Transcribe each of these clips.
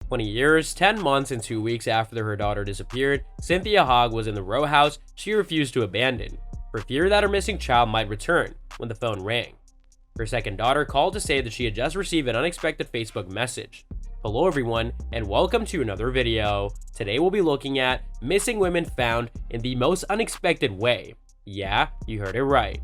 20 years, 10 months, and 2 weeks after her daughter disappeared, Cynthia Hogg was in the row house she refused to abandon, for fear that her missing child might return when the phone rang. Her second daughter called to say that she had just received an unexpected Facebook message. Hello everyone, and welcome to another video. Today we'll be looking at missing women found in the most unexpected way. Yeah, you heard it right.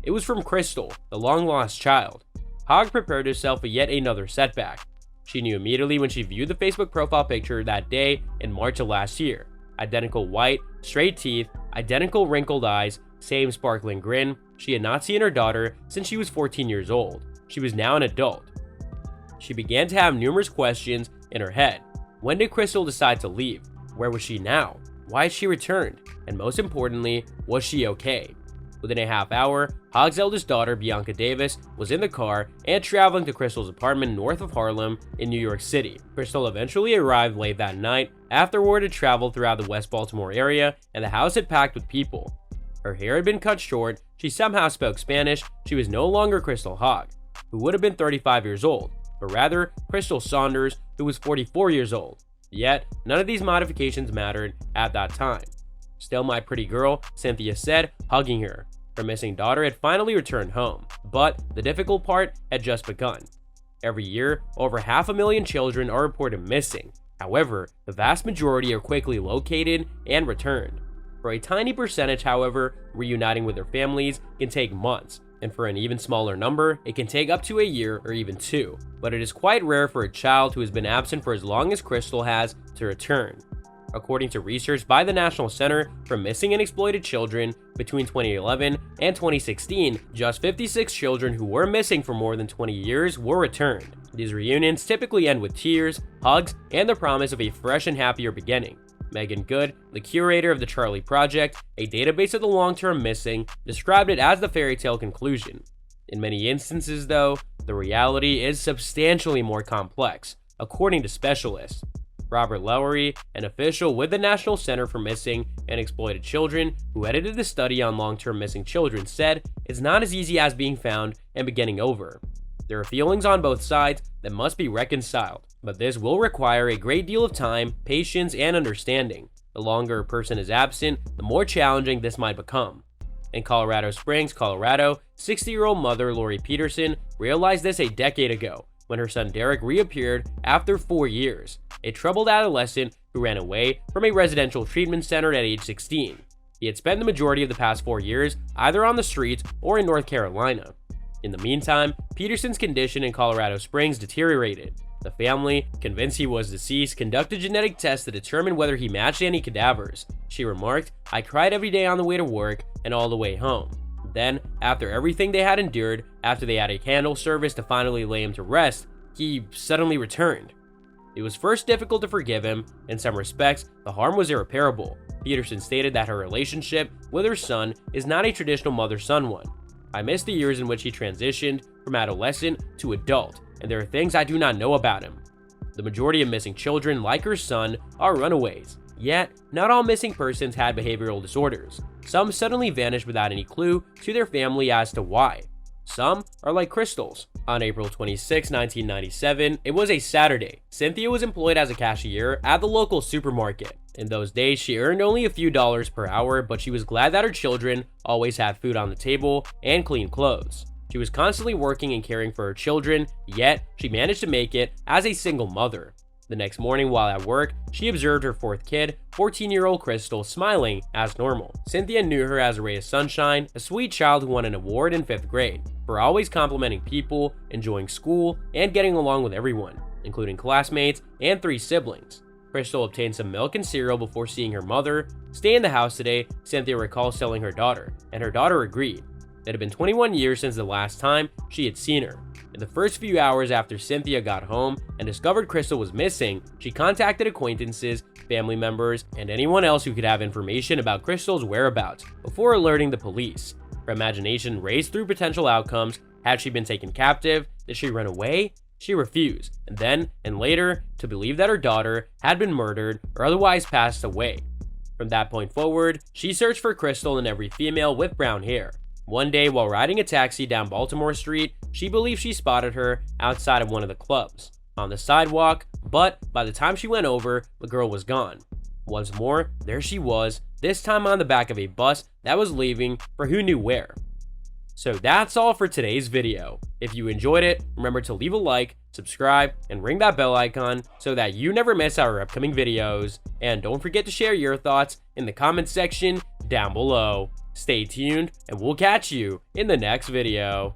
It was from Crystal, the long-lost child. Hogg prepared herself for yet another setback. She knew immediately when she viewed the Facebook profile picture that day in March of last year. Identical white, straight teeth, identical wrinkled eyes, same sparkling grin. She had not seen her daughter since she was 14 years old. She was now an adult. She began to have numerous questions in her head. When did Crystal decide to leave? Where was she now? Why had she returned? And most importantly, was she okay? Within a half hour, Hogg's eldest daughter, Bianca Davis, was in the car and traveling to Crystal's apartment north of Harlem in New York City. Crystal eventually arrived late that night after word had traveled throughout the West Baltimore area and the house had packed with people. Her hair had been cut short, she somehow spoke Spanish, she was no longer Crystal Hogg, who would have been 35 years old, but rather Crystal Saunders, who was 44 years old. Yet, none of these modifications mattered at that time. "Still my pretty girl," Cynthia said, hugging her. Her missing daughter had finally returned home, but the difficult part had just begun. Every year, over 500,000 children are reported missing. However, the vast majority are quickly located and returned. For a tiny percentage, however, reuniting with their families can take months, and for an even smaller number, it can take up to a year or even 2. But it is quite rare for a child who has been absent for as long as Crystal has to return. According to research by the National Center for Missing and Exploited Children, between 2011 and 2016, just 56 children who were missing for more than 20 years were returned. These reunions typically end with tears, hugs, and the promise of a fresh and happier beginning. Megan Good, the curator of the Charlie Project, a database of the long-term missing, described it as the fairy tale conclusion. In many instances, though, the reality is substantially more complex, according to specialists. Robert Lowery, an official with the National Center for Missing and Exploited Children, who edited the study on long-term missing children, said, "It's not as easy as being found and beginning over. There are feelings on both sides that must be reconciled, but this will require a great deal of time, patience, and understanding. The longer a person is absent, the more challenging this might become." In Colorado Springs, Colorado, 60-year-old mother Lori Peterson realized this a decade ago when her son Derek reappeared after 4 years, a troubled adolescent who ran away from a residential treatment center at age 16. He had spent the majority of the past 4 years either on the streets or in North Carolina. In the meantime, Peterson's condition in Colorado Springs deteriorated. The family, convinced he was deceased, conducted genetic tests to determine whether he matched any cadavers. She remarked, "I cried every day on the way to work and all the way home. Then, after everything they had endured, after they had a candle service to finally lay him to rest, he suddenly returned. It was first difficult to forgive him. In some respects, the harm was irreparable." Peterson stated that her relationship with her son is not a traditional mother-son one. "I miss the years in which he transitioned from adolescent to adult, and there are things I do not know about him." The majority of missing children, like her son, are runaways. Yet, not all missing persons had behavioral disorders. Some suddenly vanished without any clue to their family as to why. Some are like Crystal's. On April 26, 1997, it was a Saturday. Cynthia was employed as a cashier at the local supermarket. In those days, she earned only a few dollars per hour, but she was glad that her children always had food on the table and clean clothes. She was constantly working and caring for her children, yet she managed to make it as a single mother. The next morning while at work, she observed her fourth kid, 14-year-old Crystal, smiling as normal. Cynthia knew her as a ray of sunshine, a sweet child who won an award in 5th grade for always complimenting people, enjoying school, and getting along with everyone, including classmates and 3 siblings. Crystal obtained some milk and cereal before seeing her mother. "Stay in the house today," Cynthia recalls telling her daughter, and her daughter agreed. It had been 21 years since the last time she had seen her. In the first few hours after Cynthia got home and discovered Crystal was missing, she contacted acquaintances, family members, and anyone else who could have information about Crystal's whereabouts before alerting the police. Her imagination raced through potential outcomes. Had she been taken captive? Did she run away? She refused, and then, and later, to believe that her daughter had been murdered or otherwise passed away. From that point forward, she searched for Crystal in every female with brown hair. One day, while riding a taxi down Baltimore Street, she believed she spotted her outside of one of the clubs. on the sidewalk, but by the time she went over, the girl was gone. Once more, there she was, this time on the back of a bus that was leaving for who knew where. So that's all for today's video. If you enjoyed it, remember to leave a like, subscribe, and ring that bell icon so that you never miss our upcoming videos. And don't forget to share your thoughts in the comments section down below. Stay tuned, and we'll catch you in the next video.